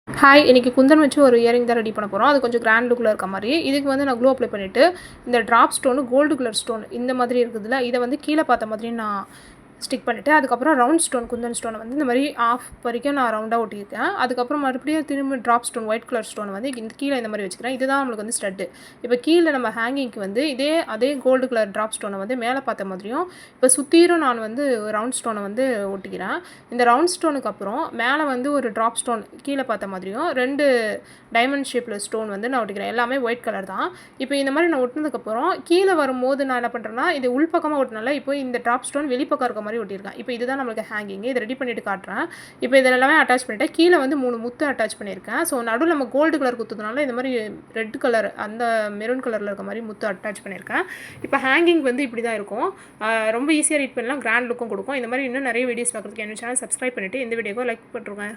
Hi, இன்னைக்கு குந்தன் வச்சு ஒரு இயரிங் தான் ரெடி பண்ண போகிறோம். அது கொஞ்சம் கிராண்ட் லுக்கில் இருக்க மாதிரி. இதுக்கு வந்து நான் க்ளூ அப்ளை பண்ணிவிட்டு, இந்த drop stone gold colour stone இந்த மாதிரி இருக்குதுல்ல, இதை வந்து கீழே பார்த்த மாதிரி நான் ஸ்டிக் பண்ணிவிட்டு, அதுக்கப்புறம் ரவுண்ட் ஸ்டோன் குந்தன் ஸ்டோனை வந்து இந்த மாதிரி ஆஃப் வரைக்கும் நான் ரவுண்டாக ஒட்டியிருக்கேன். அதுக்கப்புறம் மறுபடியும் திரும்ப ட்ராப் ஸ்டோன் ஒயிட் கலர் ஸ்டோனை வந்து இந்த கீழே இந்த மாதிரி வச்சுக்கிறேன். இதுதான் நம்மளுக்கு வந்து ஸ்டட்டு. இப்போ கீழே நம்ம ஹேங்கிங்க்கு வந்து அதே கோல்டு கலர் ட்ராப் ஸ்டோனை வந்து மேலே பார்த்த மாதிரியும், இப்போ சுற்றிரும் நான் வந்து ரவுண்ட் ஸ்டோனை வந்து ஒட்டிக்கிறேன். இந்த ரவுண்ட் ஸ்டோனுக்கு அப்புறம் மேலே வந்து ஒரு ட்ராப் ஸ்டோன் கீழே பார்த்த மாதிரியும் 2 டைமண்ட் ஷேப்பில் ஸ்டோன் வந்து நான் ஒட்டிக்கிறேன். எல்லாமே ஒயிட் கலர் தான். இப்போ இந்த மாதிரி நான் ஒட்டினதுக்கப்புறம் கீழே வரும்போது நான் என்ன பண்ணுறேன்னா, இது உள்பக்கமாக ஒட்டினால இப்போ இந்த ட்ராப் ஸ்டோன் வெளிப்பக்கம் இருக்க மாதிரி ஒட்டியிருக்கேன். இப்போ இதுதான் நம்மளுக்கு ஹேங்கிங். இதை ரெடி பண்ணிட்டு காட்டுறேன். இப்போ இதில் எல்லாமே அட்டாச் பண்ணிவிட்டேன். கீழே வந்து 3 முத்து அட்டாச் பண்ணியிருக்கேன். ஸோ நடுவில் நம்ம கோல்டு கலர் குத்துறதுனால இந்த மாதிரி ரெட் கலர் அந்த மெரூன் கலரில் இருக்க மாதிரி முத்து அட்டாச் பண்ணியிருக்கேன். இப்போ ஹேங்கிங் வந்து இப்படி தான் இருக்கும். ரொம்ப ஈஸியாக ரீட் பண்ணலாம், கிராண்ட் லுக்கும் கொடுக்கும். இந்த மாதிரி இன்னும் நிறைய வீடியோஸ் பார்க்குறதுக்கு என்னோட சேனல் சப்ஸ்கிரைப் பண்ணிவிட்டு இந்த வீடியோவை லைக் பண்ணிருங்க.